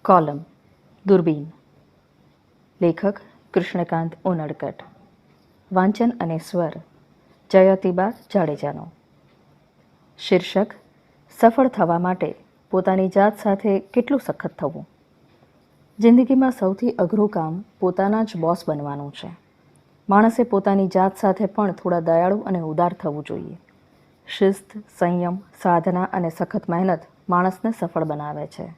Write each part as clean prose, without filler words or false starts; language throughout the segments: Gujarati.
કોલમ દૂરબીન. લેખક કૃષ્ણકાંત ઉનડકટ. વાંચન અને સ્વર જયતિબા જાડેજાનો. શીર્ષક: સફળ થવા માટે પોતાની જાત સાથે કેટલું સખત થવું. જિંદગીમાં સૌથી અઘરું કામ પોતાના જ બોસ બનવાનું છે. માણસે પોતાની જાત સાથે પણ થોડા દયાળુ અને ઉદાર થવું જોઈએ. શિસ્ત, સંયમ, સાધના અને સખત મહેનત માણસને સફળ બનાવે છે.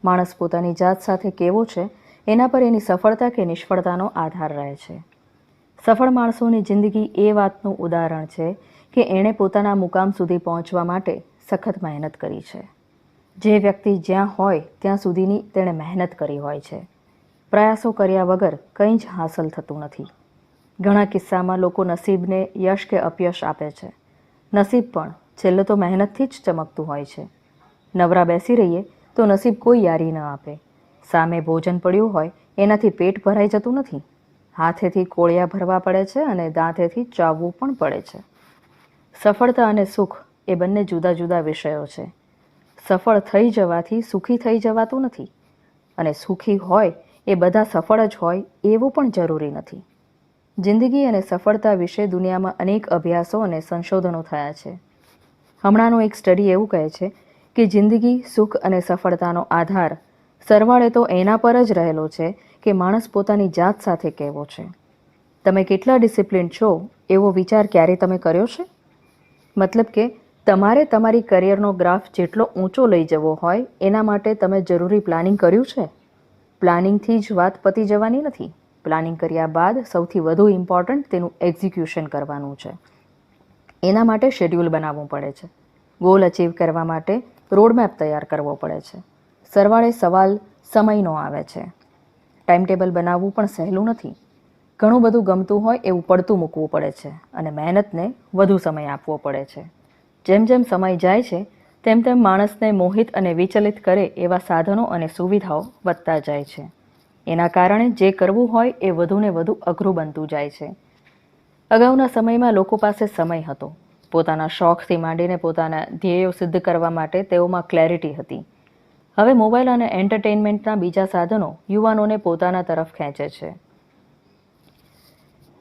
માણસ પોતાની જાત સાથે કેવો છે એના પર એની સફળતા કે નિષ્ફળતાનો આધાર રહે છે. સફળ માણસોની જિંદગી એ વાતનું ઉદાહરણ છે કે એણે પોતાના મુકામ સુધી પહોંચવા માટે સખત મહેનત કરી છે. જે વ્યક્તિ જ્યાં હોય ત્યાં સુધીની તેણે મહેનત કરી હોય છે. પ્રયાસો કર્યા વગર કંઈ જ હાંસલ થતું નથી. ઘણા કિસ્સામાં લોકો નસીબને યશ કે અપયશ આપે છે. નસીબ પણ છેલ્લે તો મહેનતથી જ ચમકતું હોય છે. નવરા બેસી રહીએ તો નસીબ કોઈ યારી ન આપે. સામે ભોજન પડ્યું હોય એનાથી પેટ ભરાઈ જતું નથી. હાથેથી કોળિયા ભરવા પડે છે અને દાંતેથી ચાવવું પણ પડે છે. સફળતા અને સુખ એ બંને જુદા જુદા વિષયો છે. સફળ થઈ જવાથી સુખી થઈ જવાતું નથી, અને સુખી હોય એ બધા સફળ જ હોય એવું પણ જરૂરી નથી. જિંદગી અને સફળતા વિશે દુનિયામાં અનેક અભ્યાસો અને સંશોધનો થયા છે. હમણાંનું એક સ્ટડી એવું કહે છે કે જિંદગી, સુખ અને સફળતાનો આધાર સરવાળે તો એના પર જ રહેલો છે કે માણસ પોતાની જાત સાથે કેવો છે. તમે કેટલા ડિસિપ્લિન છો એવો વિચાર ક્યારે તમે કર્યો છે? મતલબ કે તમારે તમારી કરિયરનો ગ્રાફ જેટલો ઊંચો લઈ જવો હોય એના માટે તમે જરૂરી પ્લાનિંગ કર્યું છે? પ્લાનિંગથી જ વાત પતી જવાની નથી. પ્લાનિંગ કર્યા બાદ સૌથી વધુ ઇમ્પોર્ટન્ટ તેનું એક્ઝિક્યુશન કરવાનું છે. એના માટે શેડ્યુલ બનાવવું પડે છે. ગોલ અચીવ કરવા માટે રોડમેપ તૈયાર કરવો પડે છે. સરવાળે સવાલ સમયનો આવે છે. ટાઈમટેબલ બનાવવું પણ સહેલું નથી. ઘણું બધું ગમતું હોય એવું પડતું મૂકવું પડે છે અને મહેનતને વધુ સમય આપવો પડે છે. જેમ જેમ સમય જાય છે તેમ તેમ માણસને મોહિત અને વિચલિત કરે એવા સાધનો અને સુવિધાઓ વધતા જાય છે. એના કારણે જે કરવું હોય એ વધુને વધુ અઘરું બનતું જાય છે. અગાઉના સમયમાં લોકો પાસે સમય હતો. પોતાના શોખથી માંડીને પોતાના ધ્યેયો સિદ્ધ કરવા માટે તેઓમાં ક્લેરિટી હતી. હવે મોબાઈલ અને એન્ટરટેઇનમેન્ટના બીજા સાધનો યુવાનોને પોતાના તરફ ખેંચે છે.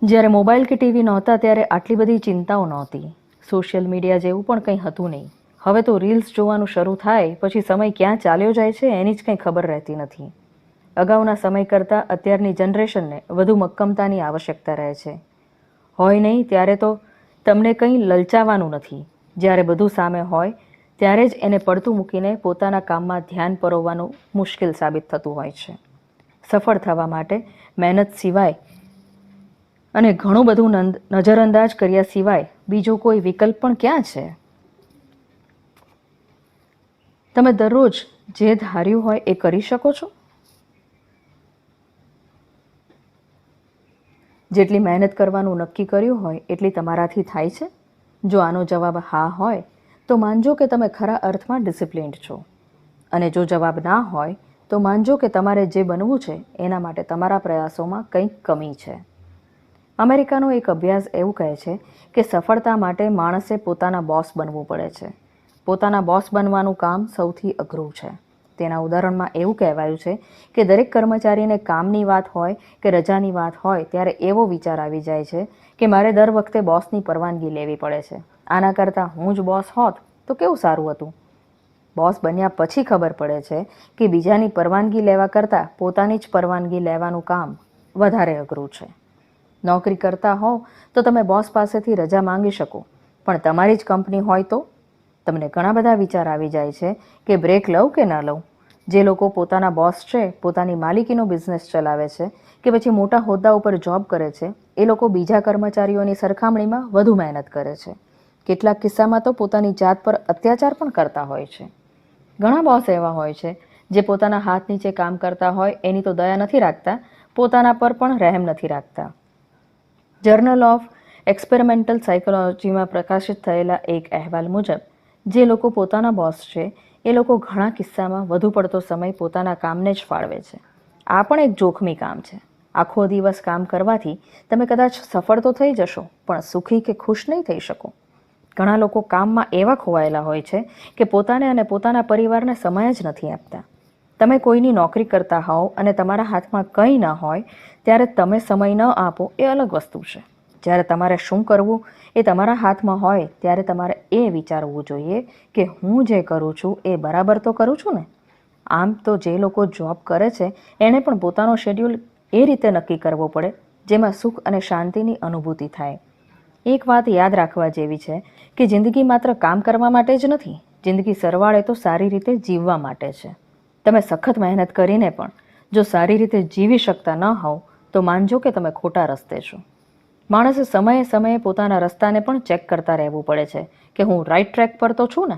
જ્યારે મોબાઈલ કે ટીવી નહોતા ત્યારે આટલી બધી ચિંતાઓ નહોતી. સોશિયલ મીડિયા જેવું પણ કંઈ હતું નહીં. હવે તો રીલ્સ જોવાનું શરૂ થાય પછી સમય ક્યાં ચાલ્યો જાય છે એની જ કંઈ ખબર રહેતી નથી. અગાઉના સમય કરતાં અત્યારની જનરેશનને વધુ મક્કમતાની આવશ્યકતા રહે છે. હોય નહીં ત્યારે તો તમને કંઈ લલચાવાનું નથી. જ્યારે બધું સામે હોય ત્યારે જ એને પડતું મૂકીને પોતાના કામમાં ધ્યાન પરોવવાનું મુશ્કેલ સાબિત થતું હોય છે. સફળ થવા માટે મહેનત સિવાય અને ઘણું બધું નજરઅંદાજ કર્યા સિવાય બીજો કોઈ વિકલ્પ પણ ક્યાં છે? તમે દરરોજ જે ધાર્યું હોય એ કરી શકો છો? જેટલી મહેનત કરવાનું નક્કી કર્યું હોય એટલી તમારાથી થાય છે? જો આનો જવાબ હા હોય તો માનજો કે તમે ખરા અર્થમાં ડિસિપ્લિન્ડ છો. અને જો જવાબ ના હોય તો માનજો કે તમારે જે બનવું છે એના માટે તમારા પ્રયાસોમાં કંઈક કમી છે. અમેરિકાનો એક અભ્યાસ એવું કહે છે કે સફળતા માટે માણસે પોતાના બોસ બનવું પડે છે. પોતાના બોસ બનવાનું કામ સૌથી અઘરું છે. તેના ઉદાહરણમાં એવું કહેવાયું છે કે દરેક કર્મચારીને કામની વાત હોય કે રજાની વાત હોય ત્યારે એવો વિચાર આવી જાય છે કે મારે દર વખતે બોસની પરવાનગી લેવી પડે છે. આના કરતાં હું જ બોસ હોત તો કેવું સારું હતું. બોસ બન્યા પછી ખબર પડે છે કે બીજાની પરવાનગી લેવા કરતાં પોતાની જ પરવાનગી લેવાનું કામ વધારે અઘરું છે. નોકરી કરતા હો તો તમે બોસ પાસેથી રજા માંગી શકો, પણ તમારી જ કંપની હોય તો તમને ઘણા બધા વિચાર આવી જાય છે કે બ્રેક લઉં કે ન લઉં. જે લોકો પોતાના બોસ છે, પોતાની માલિકીનો બિઝનેસ ચલાવે છે કે પછી મોટા હોદ્દા ઉપર જોબ કરે છે, એ લોકો બીજા કર્મચારીઓની સરખામણીમાં વધુ મહેનત કરે છે. કેટલાક કિસ્સામાં તો પોતાની જાત પર અત્યાચાર પણ કરતા હોય છે. ઘણા બોસ એવા હોય છે જે પોતાના હાથ નીચે કામ કરતા હોય એની તો દયા નથી રાખતા, પોતાના પર પણ રહેમ નથી રાખતા. જર્નલ ઓફ એક્સપેરિમેન્ટલ સાયકોલોજીમાં પ્રકાશિત થયેલા એક અહેવાલ મુજબ જે લોકો પોતાના બોસ છે એ લોકો ઘણા કિસ્સામાં વધુ પડતો સમય પોતાના કામને જ ફાળવે છે. આ પણ એક જોખમી કામ છે. આખો દિવસ કામ કરવાથી તમે કદાચ સફળ તો થઈ જશો, પણ સુખી કે ખુશ નહીં થઈ શકો. ઘણા લોકો કામમાં એવા ખોવાયેલા હોય છે કે પોતાને અને પોતાના પરિવારને સમય જ નથી આપતા. તમે કોઈની નોકરી કરતા હોવ અને તમારા હાથમાં કંઈ ન હોય ત્યારે તમે સમય ન આપો એ અલગ વસ્તુ છે. જ્યારે તમારે શું કરવું એ તમારા હાથમાં હોય ત્યારે તમારે એ વિચારવું જોઈએ કે હું જે કરું છું એ બરાબર તો કરું છું ને. આમ તો જે લોકો જોબ કરે છે એણે પણ પોતાનો શેડ્યુલ એ રીતે નક્કી કરવો પડે જેમાં સુખ અને શાંતિની અનુભૂતિ થાય. એક વાત યાદ રાખવા જેવી છે કે જિંદગી માત્ર કામ કરવા માટે જ નથી. જિંદગી સરવાળે તો સારી રીતે જીવવા માટે છે. તમે સખત મહેનત કરીને પણ જો સારી રીતે જીવી શકતા ન હોવ તો માનજો કે તમે ખોટા રસ્તે છો. માણસે સમયે સમયે પોતાના રસ્તાને પણ ચેક કરતા રહેવું પડે છે કે હું રાઈટ ટ્રેક પર તો છું ને.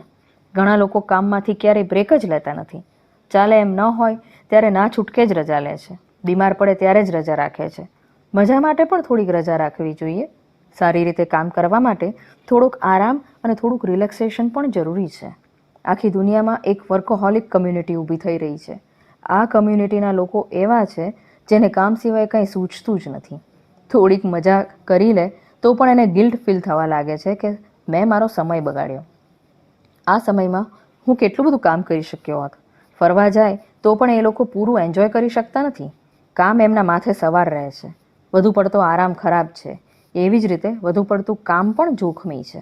ઘણા લોકો કામમાંથી ક્યારેય બ્રેક જ લેતા નથી. ચાલે એમ ન હોય ત્યારે ના છૂટકે જ રજા લે છે. બીમાર પડે ત્યારે જ રજા રાખે છે. મજા માટે પણ થોડીક રજા રાખવી જોઈએ. સારી રીતે કામ કરવા માટે થોડોક આરામ અને થોડુંક રિલેક્સેશન પણ જરૂરી છે. આખી દુનિયામાં એક વર્કોહોલિક કમ્યુનિટી ઊભી થઈ રહી છે. આ કમ્યુનિટીના લોકો એવા છે જેને કામ સિવાય કંઈ સૂચતું જ નથી. થોડીક મજા કરી લે તો પણ એને ગિલ્ટ ફીલ થવા લાગે છે કે મેં મારો સમય બગાડ્યો. આ સમયમાં હું કેટલું બધું કામ કરી શક્યો હોત. ફરવા જાય તો પણ એ લોકો પૂરું એન્જોય કરી શકતા નથી. કામ એમના માથે સવાર રહે છે. વધુ પડતો આરામ ખરાબ છે. એવી જ રીતે વધુ પડતું કામ પણ જોખમી છે.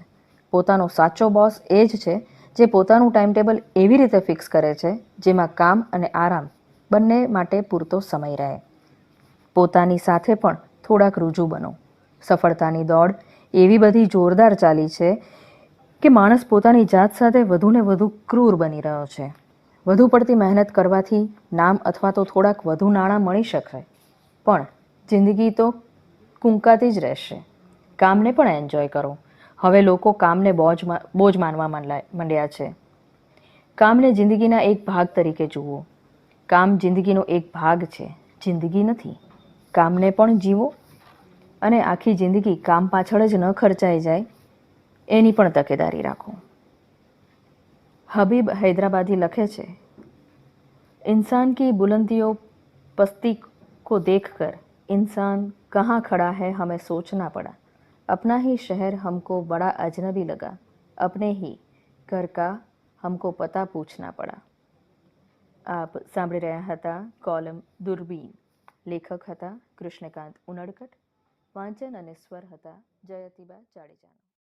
પોતાનો સાચો બોસ એ જ છે જે પોતાનું ટાઈમટેબલ એવી રીતે ફિક્સ કરે છે જેમાં કામ અને આરામ બંને માટે પૂરતો સમય રહે. પોતાની સાથે પણ થોડાક રુજુ બનો. સફળતાની દોડ એવી બધી જોરદાર ચાલી છે કે માણસ પોતાની જાત સાથે વધુને વધુ ક્રૂર બની રહ્યો છે. વધુ પડતી મહેનત કરવાથી નામ અથવા તો થોડાક વધુ નાણાં મળી શકે પણ જિંદગી તો કૂંકાતી જ રહેશે. કામને પણ એન્જોય કરો. હવે લોકો કામને બોજ માનવા માંડ્યા છે. કામને જિંદગીના એક ભાગ તરીકે જુઓ. કામ જિંદગીનો એક ભાગ છે, જિંદગી નથી. કામને પણ જીવો અને આખી જિંદગી કામ પાછળ જ ન ખર્ચાઈ જાય એની પણ તકેદારી રાખો. હબીબ હૈદરાબાદી લખે છે, इंसान की बुलंदियों पस्ती को देखकर इंसान कहाँ खड़ा है हमें सोचना पड़ा. अपना ही शहर हमको बड़ा अजनबी लगा. अपने ही घर का हमको पता पूछना पड़ा. આપ સાંભળી રહ્યા હતા કોલમ દૂરબીન. લેખક હતા કૃષ્ણકાંત ઉનડકટ. વાંચન અને સ્વર હતા જયતિબા જાડેજાનો.